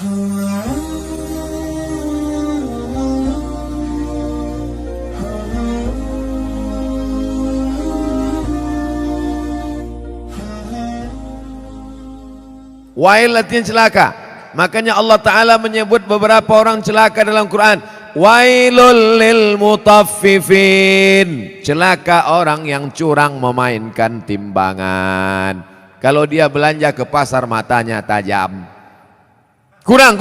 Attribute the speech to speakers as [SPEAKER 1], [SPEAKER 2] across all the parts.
[SPEAKER 1] Wail artinya celaka. Makanya Allah Ta'ala menyebut beberapa orang celaka dalam Quran. Wailul lil mutaffifin. Celaka orang yang curang memainkan timbangan. Kalau dia belanja ke pasar matanya tajam. Kurang.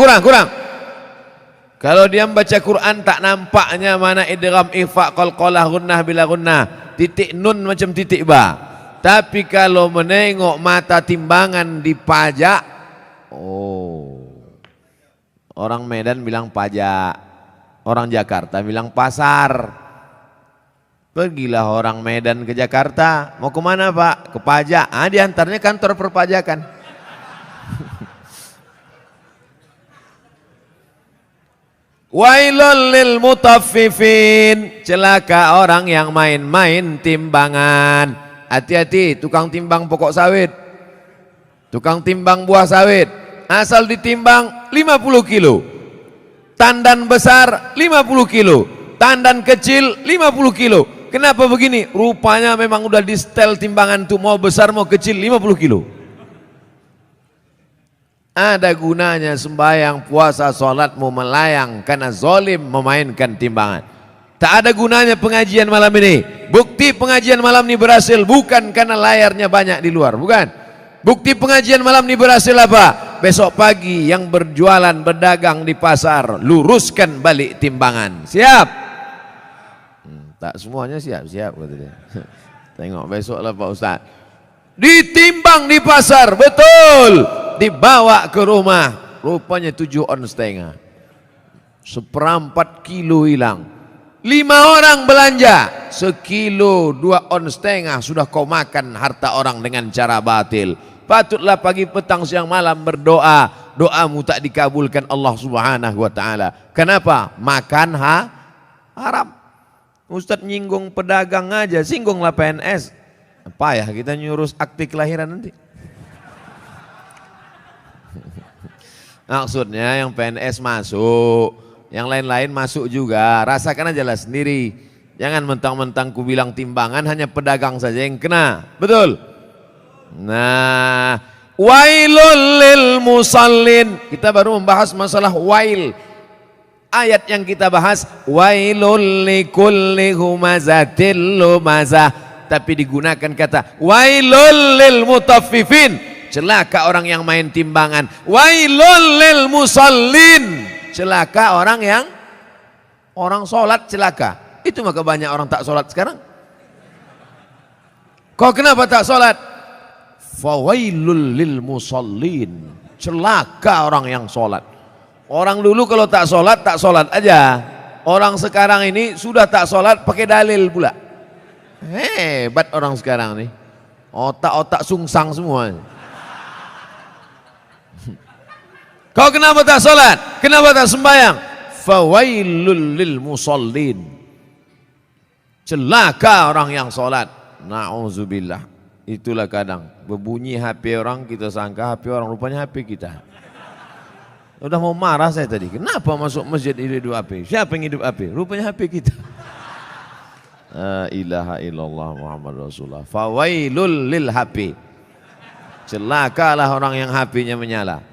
[SPEAKER 1] Kalau dia membaca Quran tak nampaknya mana idgham, ikhfa, qalqalah, gunnah bila gunnah. Titik nun macam titik ba. Tapi kalau menengok mata timbangan dipajak, orang Medan bilang pajak, orang Jakarta bilang pasar. Pergilah orang Medan ke Jakarta, mau kemana Pak? Ke pajak. Diantaranya kantor perpajakan. Wailul lil mutaffifin, celaka orang yang main-main timbangan. Hati-hati tukang timbang pokok sawit, tukang timbang buah sawit, asal ditimbang 50 kilo, tandan besar 50 kilo, tandan kecil 50 kilo. Kenapa begini? Rupanya memang udah di setel timbangan tuh, mau besar mau kecil 50 kilo. Ada gunanya sembahyang, puasa, sholatmu melayang karena zalim memainkan timbangan. Tak ada gunanya pengajian malam ini. Bukti pengajian malam ini berhasil bukan karena layarnya banyak di luar, bukan. Bukti pengajian malam ini berhasil apa? Besok pagi yang berjualan berdagang di pasar luruskan balik timbangan. Siap? Tak semuanya siap kata dia. Tengok besok lah Pak Ustaz. Ditimbang di pasar, betul. Dibawa ke rumah, rupanya 7,5 on. 1/4 kilo hilang. 5 orang belanja, 1,5 kilo 2,5 on sudah kau makan harta orang dengan cara batil. Patutlah pagi petang siang malam berdoa, doamu tak dikabulkan Allah Subhanahu wa taala. Kenapa? Makan haram. Ustadz nyinggung pedagang aja, singgunglah PNS. Apa ya kita nyurus akte kelahiran nanti? Maksudnya yang PNS masuk, yang lain-lain masuk juga, rasakan aja lah sendiri. Jangan mentang-mentang ku bilang timbangan hanya pedagang saja yang kena, betul? Nah, wailul lil musallin. Kita baru membahas masalah wail. Ayat yang kita bahas wailul likulli humazatil lumazah, tapi digunakan kata wailul lil mutaffifin, celaka orang yang main timbangan. Wailul lil musallin, celaka orang sholat celaka. Itu maka banyak orang tak sholat sekarang. Kau kenapa tak sholat? Fawailul lil musallin, celaka orang yang sholat. Orang dulu kalau tak sholat aja. Orang sekarang ini sudah tak sholat pakai dalil pula. Hebat orang sekarang nih. Otak-otak sungsang semua. Kau kenapa tak sholat? Kenapa tak sembahyang? Fawailul lil musallin, celaka orang yang sholat. Na'udzubillah. Itulah kadang berbunyi HP orang, kita sangka HP orang, rupanya HP kita. Udah mau marah saya tadi. Kenapa masuk masjid hidup HP? Siapa yang hidup HP? Rupanya HP kita. La ilaha illallah Muhammad Rasulullah. Fawailul lil HP, celakalah orang yang HP-nya menyala.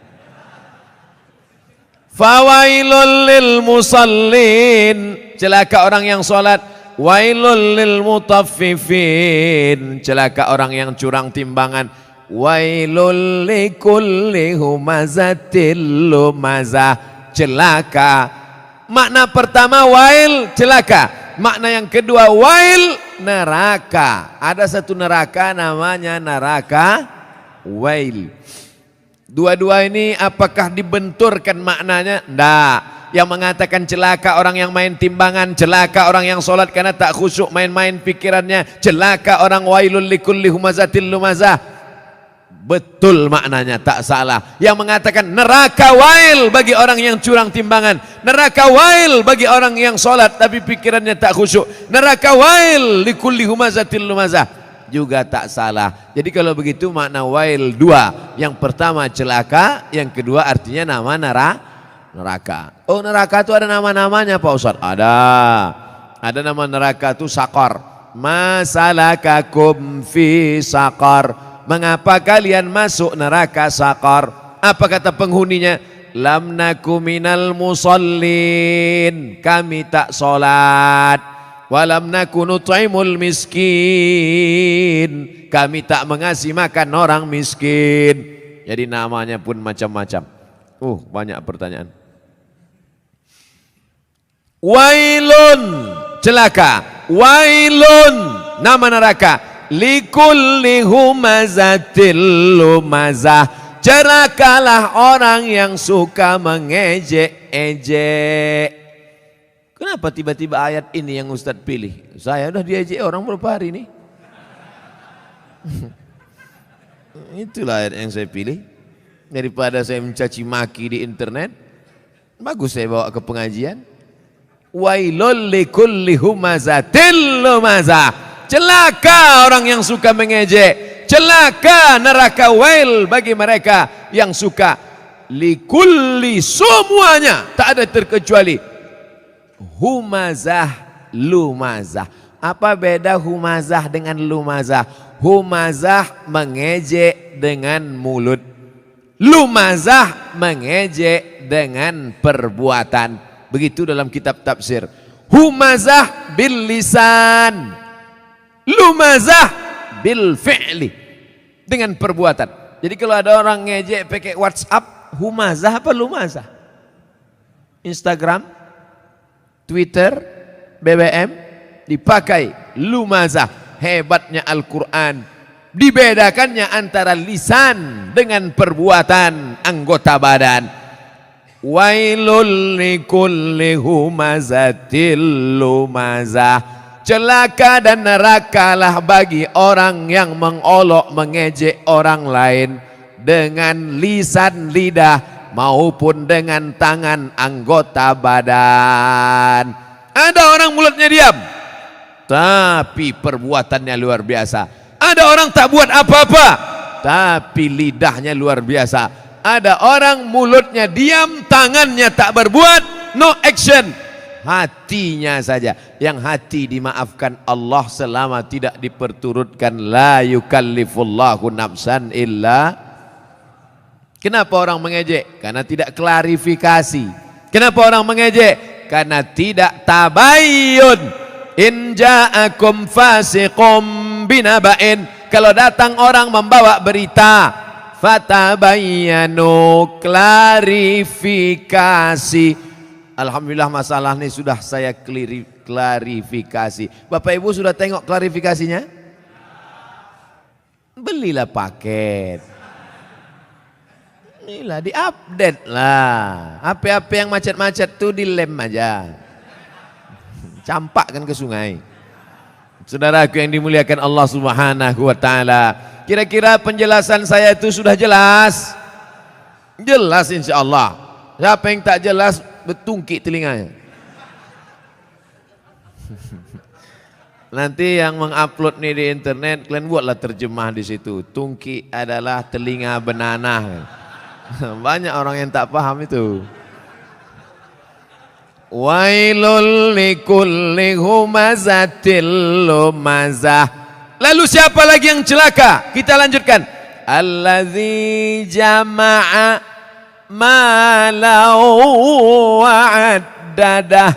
[SPEAKER 1] Fawailul lil musallin, celaka orang yang sholat. Wailul lil mutaffifin, celaka orang yang curang timbangan. Wailul likulli humazatil lumazah, celaka. Makna pertama wail, celaka. Makna yang kedua wail, neraka. Ada satu neraka namanya neraka wail. Dua-dua ini apakah dibenturkan maknanya? Tidak. Yang mengatakan celaka orang yang main timbangan, celaka orang yang sholat karena tak khusyuk main-main pikirannya, celaka orang wailul likulli humazatil lumazah, betul maknanya, tak salah. Yang mengatakan neraka wail bagi orang yang curang timbangan, neraka wail bagi orang yang sholat tapi pikirannya tak khusyuk, neraka wail likulli humazatil lumazah, juga tak salah. Jadi kalau begitu makna wail dua. Yang pertama celaka, yang kedua artinya nama neraka. Oh, neraka itu ada nama-namanya Pak Ustadz? Ada nama neraka itu sakor. Masalakakum fi sakor. Mengapa kalian masuk neraka sakor? Apa kata penghuninya? Lam naku minal musallin. Kami tak solat. Walam naku nut'imul miskin. Kami tak mengasih makan orang miskin. Jadi namanya pun macam-macam. Banyak pertanyaan. Wailun, celaka. Wailun, nama neraka. Likulli humazatil lumazah. Celakalah orang yang suka mengejek-ejek. Kenapa tiba-tiba ayat ini yang Ustadz pilih? Saya udah diejek orang berapa hari ini. Itulah ayat yang saya pilih. Daripada saya mencaci maki di internet, bagus saya bawa ke pengajian. Wailul likulli humazatil lumazah. Celaka orang yang suka mengejek. Celaka neraka wail bagi mereka yang suka. Likulli, semuanya, tak ada terkecuali. Humazah, lumazah. Apa beda humazah dengan lumazah? Humazah mengejek dengan mulut. Lumazah mengejek dengan perbuatan. Begitu dalam kitab tafsir. Humazah bil lisan, lumazah bil fi'li, dengan perbuatan. Jadi kalau ada orang ngejek pakai WhatsApp, humazah apa lumazah? Instagram, Twitter, BBM dipakai lumazah. Hebatnya Al-Quran, dibedakannya antara lisan dengan perbuatan anggota badan. Wailul likulli humazatil lumazah. Celaka dan nerakalah bagi orang yang mengolok mengejek orang lain dengan lisan lidah maupun dengan tangan anggota badan. Ada orang mulutnya diam, tapi perbuatannya luar biasa. Ada orang tak buat apa-apa, tapi lidahnya luar biasa. Ada orang mulutnya diam, tangannya tak berbuat, no action. Hatinya saja, yang hati dimaafkan Allah selama tidak diperturutkan. La yukallifullahu nafsan illa. Kenapa orang mengejek? Karena tidak klarifikasi. Kenapa orang mengejek? Karena tidak tabayyun. In ja'akum fasiqum binaba'in. Kalau datang orang membawa berita, fatabayyanu, klarifikasi. Alhamdulillah masalah ini sudah saya klarifikasi. Bapak Ibu sudah tengok klarifikasinya? Belilah paket. Inilah diupdate lah. HP-HP yang macet-macet tuh dilem aja. Campakkan ke sungai. Saudaraku yang dimuliakan Allah Subhanahu wa taala. Kira-kira penjelasan saya itu sudah jelas? Jelas insyaallah. Siapa yang tak jelas betungkik telinganya. Nanti yang mengupload nih di internet, kalian buatlah terjemah di situ. Tungki adalah telinga benanah. Banyak orang yang tak paham itu. Wailul likulli humazatil lumazah. Lalu siapa lagi yang celaka? Kita lanjutkan. Allazi jama'a malau wa'addadah.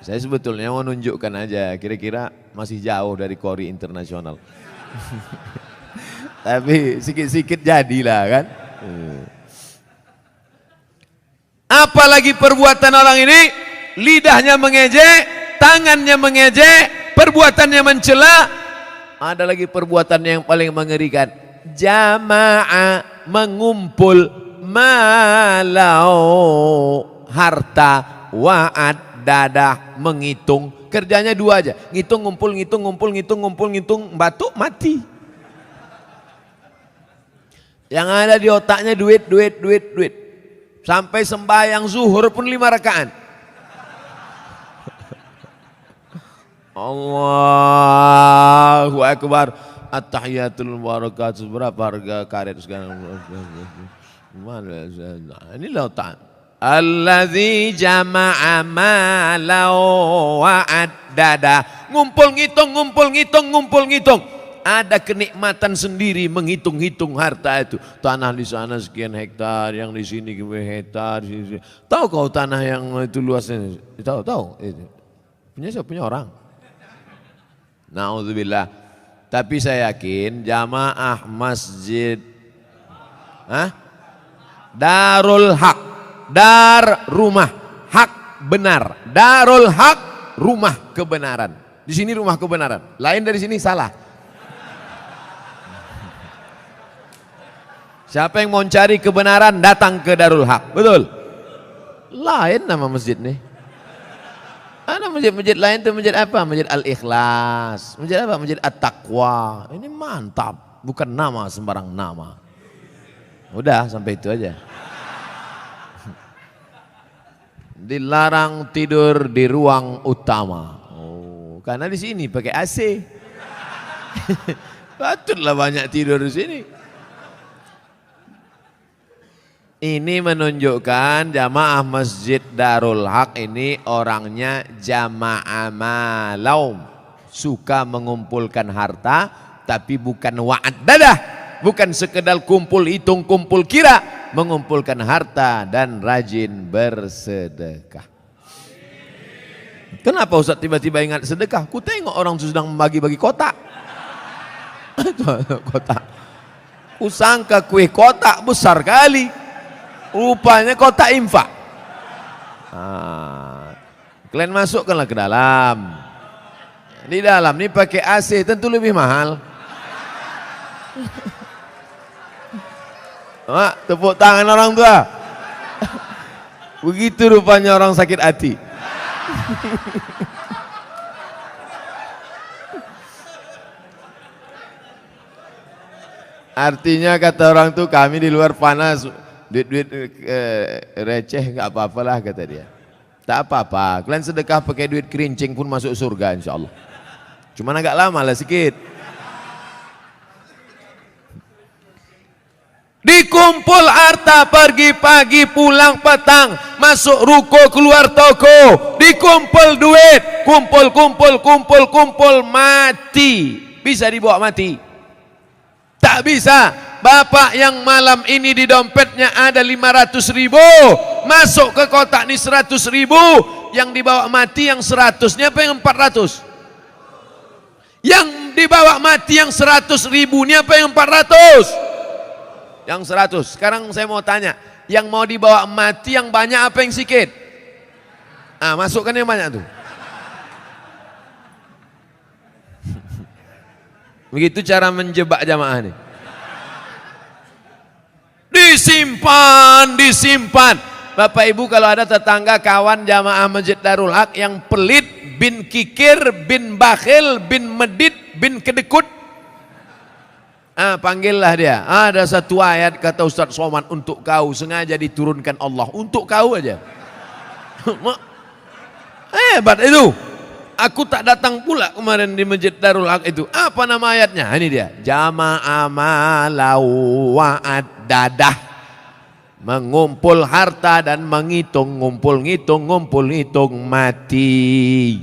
[SPEAKER 1] Saya sebetulnya mau nunjukkan aja, kira-kira masih jauh dari Kori internasional. Tapi sikit-sikit jadilah kan. Apalagi perbuatan orang ini, lidahnya mengejek, tangannya mengejek, perbuatannya mencela. Ada lagi perbuatan yang paling mengerikan. Jama'a, mengumpul, malau, harta, wa'ad, dadah, menghitung. Kerjanya dua aja, ngitung, ngumpul, ngitung, ngumpul, ngitung, ngumpul, ngitung, batuk, mati. Yang ada di otaknya duit, duit, duit, duit. Sampai sembahyang zuhur pun 5 rakaat. Allahu Akbar. at-tahiyatul mubarakatuh berapa harga karet sekarang? Mana? Ini lautan. Allazi jama'a malau wa'addada. Ngumpul ngitung. Ada kenikmatan sendiri menghitung-hitung harta itu. Tanah di sana sekian hektar, yang di sini hektar. Tahu kau tanah yang itu luasnya? Tahu. Punya siapa? Punya orang. Na'udzubillah. Tapi saya yakin jamaah masjid Darul Haq. Dar rumah, hak benar. Darul Haq, rumah kebenaran. Di sini rumah kebenaran. Lain dari sini salah. Siapa yang mau cari kebenaran datang ke Darul Haq. Betul? Lain nama masjid nih. Ada masjid-masjid lain itu masjid apa? Masjid Al-Ikhlas. Masjid apa? Masjid At-Taqwa. Ini mantap. Bukan nama sembarang nama. Udah sampai itu aja. Dilarang tidur di ruang utama. Oh, karena di sini pakai AC. Patutlah banyak tidur di sini. Ini menunjukkan jamaah Masjid Darul Haq ini orangnya jamaah malau, suka mengumpulkan harta, tapi bukan wa'ad dadah, bukan sekedar kumpul hitung kumpul kira, mengumpulkan harta dan rajin bersedekah. Kenapa Ustaz tiba-tiba ingat sedekah? Ku tengok orang sedang membagi-bagi kotak. Kotak. Ku sangka kue kotak besar kali. Rupanya kotak infak. Kalian masukkanlah ke dalam. Di dalam ini pakai AC tentu lebih mahal. Tepuk tangan orang tua. Begitu rupanya orang sakit hati. Artinya kata orang tuh kami di luar panas. Duit-duit receh gak apa-apalah kata dia. Tak apa-apa, kalian sedekah pakai duit kerincing pun masuk surga insya Allah. Cuman agak lama lah sedikit. Dikumpul harta pergi pagi pulang petang, masuk ruko keluar toko, dikumpul duit, kumpul mati. Bisa dibawa mati? Tak bisa. Bapak yang malam ini di dompetnya ada 500.000, masuk ke kotak ini 100.000, yang dibawa mati yang 100-nya apa yang 400? Yang dibawa mati yang 100.000 ini apa yang 400? Yang 100. Sekarang saya mau tanya, yang mau dibawa mati yang banyak apa yang sedikit? Masukkan yang banyak tuh. Begitu cara menjebak jamaah nih. Disimpan. Bapak Ibu kalau ada tetangga kawan jamaah Masjid Darul Haq yang pelit, bin kikir, bin bakhil, bin medit, bin kedekut, panggillah dia. Ada satu ayat kata Ustaz Somad untuk kau, sengaja diturunkan Allah untuk kau aja. Hebat itu. Aku tak datang pula kemarin di Masjid Darul Haq itu. Apa nama ayatnya? Ini dia. Jama'a malau wa'ad dadah. Mengumpul harta dan menghitung, ngumpul ngitung mati.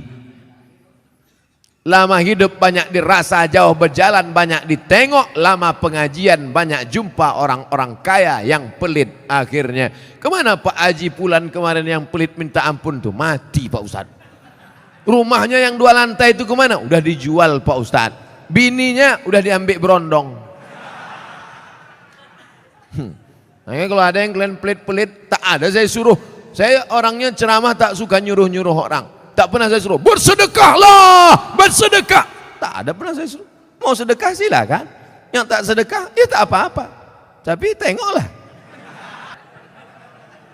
[SPEAKER 1] Lama hidup banyak dirasa, jauh berjalan banyak ditengok, lama pengajian banyak jumpa orang-orang kaya yang pelit. Akhirnya kemana Pak Haji Pulan kemarin yang pelit minta ampun tuh? Mati Pak Ustadz. Rumahnya yang 2 lantai itu kemana? Udah dijual Pak Ustadz. Bininya udah diambil berondong. Makanya kalau ada yang kalian pelit-pelit, tak ada saya suruh. Saya orangnya ceramah tak suka nyuruh-nyuruh orang. Tak pernah saya suruh, bersedekahlah, bersedekah. Tak ada pernah saya suruh. Mau sedekah silakan. Yang tak sedekah, ya tak apa-apa. Tapi tengoklah.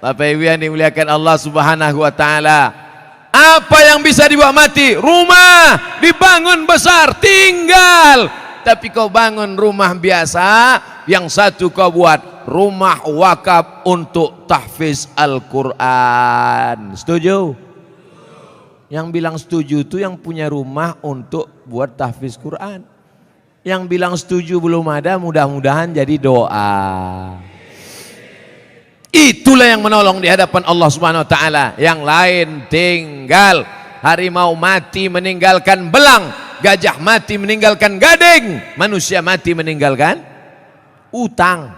[SPEAKER 1] Bapak Ibu yang dimuliakan Allah Subhanahu wa Ta'ala. Apa yang bisa dibawa mati? Rumah dibangun besar, tinggal. Tapi kau bangun rumah biasa, yang satu kau buat rumah wakaf untuk tahfiz Al-Quran. Setuju? Yang bilang setuju itu yang punya rumah untuk buat tahfiz Quran. Yang bilang setuju belum ada, mudah-mudahan jadi doa. Itulah yang menolong di hadapan Allah Subhanahu wa taala. Yang lain tinggal. Harimau mati meninggalkan belang, gajah mati meninggalkan gading, manusia mati meninggalkan utang.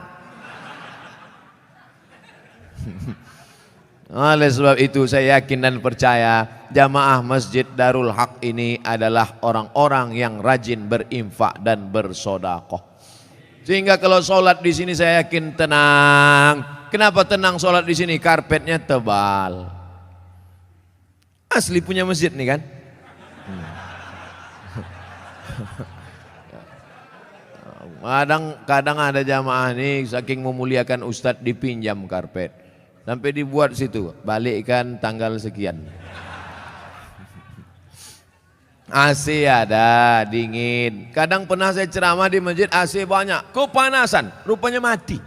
[SPEAKER 1] Oleh sebab itu saya yakin dan percaya jamaah Masjid Darul Haq ini adalah orang-orang yang rajin berinfak dan bersedekah. Sehingga kalau sholat di sini saya yakin tenang. Kenapa tenang sholat di sini? Karpetnya tebal. Asli punya masjid nih kan. Kadang ada jamaah nih saking memuliakan ustadz dipinjam karpet. Sampai dibuat situ, balikkan tanggal sekian. AC ada, dingin. Kadang pernah saya ceramah di masjid AC banyak, kepanasan, rupanya mati.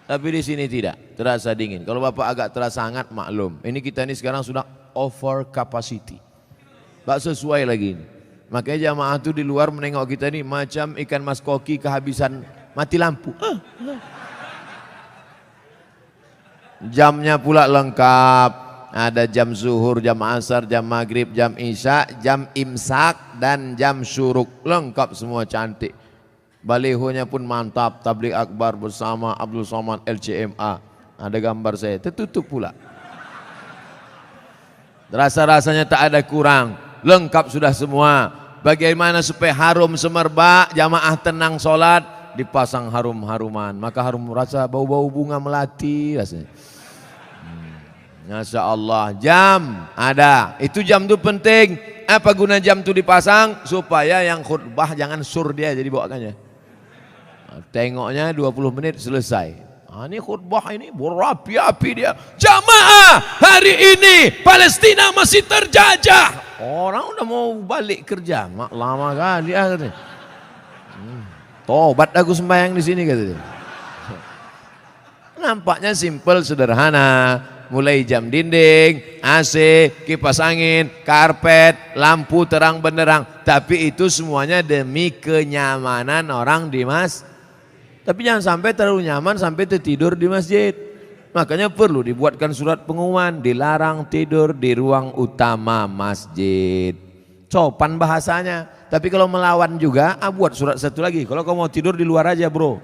[SPEAKER 1] Tapi di sini tidak, terasa dingin. Kalau Bapak agak terasa hangat maklum. Ini kita ini sekarang sudah over capacity. Tak sesuai lagi ini. Makanya jamaah itu di luar menengok kita ini macam ikan mas koki kehabisan mati lampu. Jamnya pula lengkap. Ada jam zuhur, jam asar, jam maghrib, jam isya, jam imsak dan jam syuruk. Lengkap semua cantik. Balihonya pun mantap. Tabligh akbar bersama Abdul Somad LCMA. Ada gambar saya. Tertutup pula. Rasa-rasanya tak ada kurang, lengkap sudah semua. Bagaimana supaya harum semerbak, jamaah tenang sholat, dipasang harum-haruman. Maka harum rasa bau-bau bunga melati rasanya. Masya Allah, jam ada, itu jam itu penting. Apa guna jam itu dipasang? Supaya yang khutbah jangan sur dia jadi bawakannya. Tengoknya 20 menit selesai. Ini khutbah ini berapi-api dia. Jamaah hari ini Palestina masih terjajah. Orang udah mau balik kerja, mak lama kan dia katanya. Tobat aku sembahyang di sini katanya. Nampaknya simpel sederhana. Mulai jam dinding, AC, kipas angin, karpet, lampu terang benderang. Tapi itu semuanya demi kenyamanan orang di masjid. Tapi jangan sampai terlalu nyaman sampai tertidur di masjid. Makanya perlu dibuatkan surat pengumuman, dilarang tidur di ruang utama masjid. Sopan bahasanya. Tapi kalau melawan juga, buat surat satu lagi. Kalau kamu mau tidur di luar aja bro.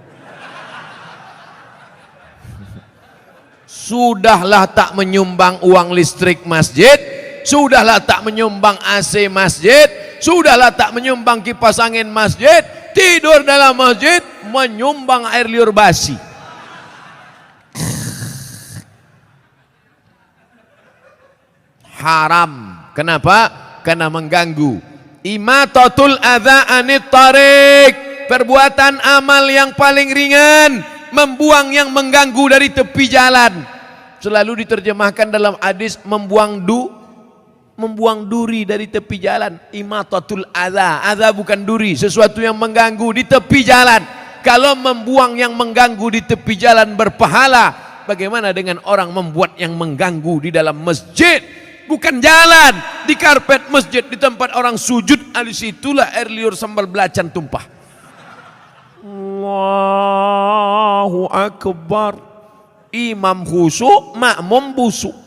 [SPEAKER 1] Sudahlah tak menyumbang uang listrik masjid. Sudahlah tak menyumbang AC masjid. Sudahlah tak menyumbang kipas angin masjid. Tidur dalam masjid menyumbang air liur basi. Haram. Kenapa? Karena mengganggu. Imatatul adza anit tariq. Perbuatan amal yang paling ringan, membuang yang mengganggu dari tepi jalan. Selalu diterjemahkan dalam hadis membuang duri dari tepi jalan. Imatatul adza. Adza bukan duri, sesuatu yang mengganggu di tepi jalan. Kalau membuang yang mengganggu di tepi jalan berpahala, bagaimana dengan orang membuat yang mengganggu di dalam masjid? Bukan jalan, di karpet masjid, di tempat orang sujud, di situlah air liur sambal belacan tumpah. Allahu Akbar. Imam khusyuk, makmum busuk.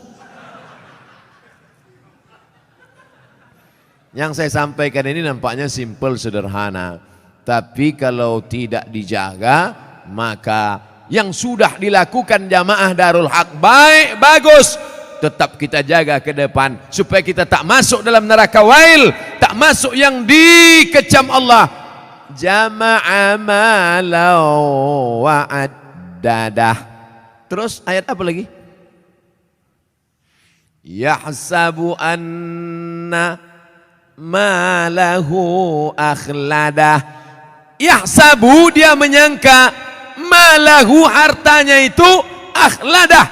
[SPEAKER 1] Yang saya sampaikan ini nampaknya simpel sederhana. Tapi kalau tidak dijaga, maka yang sudah dilakukan jamaah Darul Haq baik, bagus. Tetap kita jaga ke depan. Supaya kita tak masuk dalam neraka wail. Tak masuk yang dikecam Allah. Jama'a malau wa'addadah. Terus ayat apa lagi? Yahsabu anna malahu akhladah. Yahsabu, dia menyangka, malahu, hartanya itu, akhladah,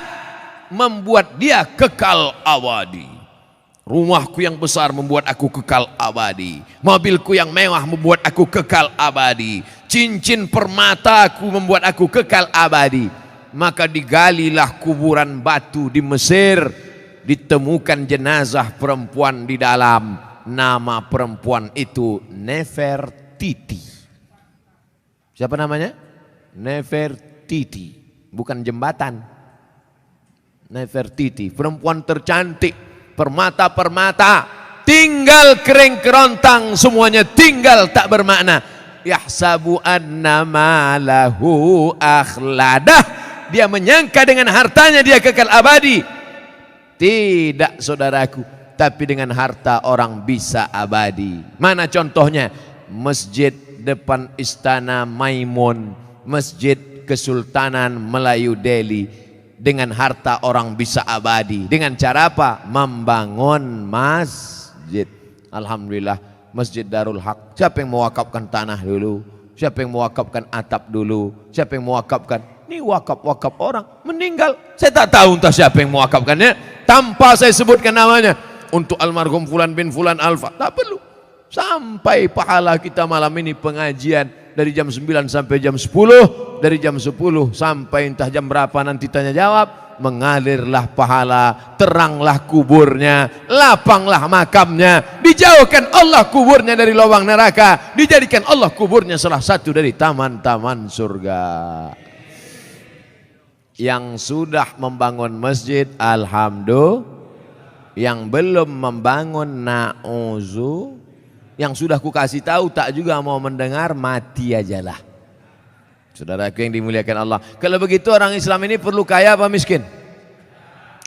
[SPEAKER 1] membuat dia kekal abadi. Rumahku yang besar membuat aku kekal abadi. Mobilku yang mewah membuat aku kekal abadi. Cincin permataku membuat aku kekal abadi. Maka digalilah kuburan batu di Mesir. Ditemukan jenazah perempuan di dalam. Nama perempuan itu Nefertiti. Siapa namanya? Nefertiti, bukan jembatan. Nefertiti, perempuan tercantik, permata-permata, tinggal kering kerontang, semuanya tinggal tak bermakna. Yahsabu anna malahu akhladah, dia menyangka dengan hartanya dia kekal abadi. Tidak saudaraku, tapi dengan harta orang bisa abadi. Mana contohnya? Masjid depan istana Maimun, Masjid Kesultanan Melayu Delhi. Dengan harta orang bisa abadi. Dengan cara apa? Membangun masjid. Alhamdulillah, Masjid Darul Haq. Siapa yang mewakafkan tanah dulu? Siapa yang mewakafkan atap dulu? Siapa yang mewakafkan? Ini wakaf-wakaf orang meninggal. Saya tak tahu entah siapa yang mewakafkannya, tanpa saya sebutkan namanya. Untuk almarhum Fulan bin Fulan Alfa, tak perlu. Sampai pahala kita malam ini pengajian dari jam 9 sampai jam 10, dari jam 10 sampai entah jam berapa nanti tanya jawab, mengalirlah pahala, teranglah kuburnya, lapanglah makamnya, dijauhkan Allah kuburnya dari lubang neraka, dijadikan Allah kuburnya salah satu dari taman-taman surga. Yang sudah membangun masjid, alhamdulillah. Yang belum membangun, na'uzu. Yang sudah ku kasih tahu tak juga mau mendengar, mati ajalah. Saudaraku yang dimuliakan Allah, kalau begitu orang Islam ini perlu kaya apa miskin?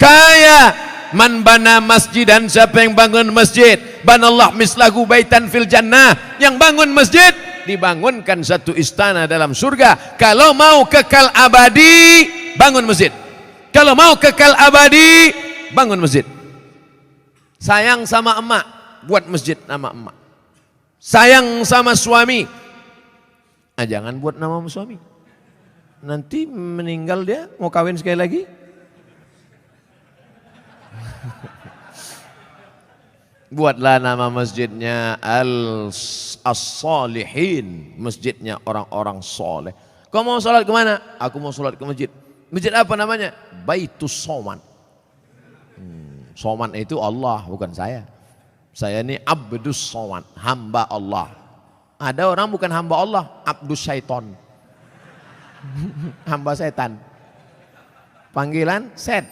[SPEAKER 1] Kaya. Man bana masjidan, siapa yang bangun masjid, banallah mislahu baitan fil jannah. Yang bangun masjid dibangunkan satu istana dalam surga. Kalau mau kekal abadi, bangun masjid. Kalau mau kekal abadi, bangun masjid. Sayang sama emak, buat masjid nama emak. Sayang sama suami, jangan buat nama suami. Nanti meninggal dia, mau kawin sekali lagi. Buatlah nama masjidnya As-Salihin, masjidnya orang-orang soleh. Kau mau sholat kemana? Aku mau sholat ke masjid. Masjid apa namanya? Baitus Soman. Soman itu Allah, bukan saya. Saya ini Abdus Soman, hamba Allah. Ada orang bukan hamba Allah, Abdus Syaiton. Hamba setan. Panggilan set.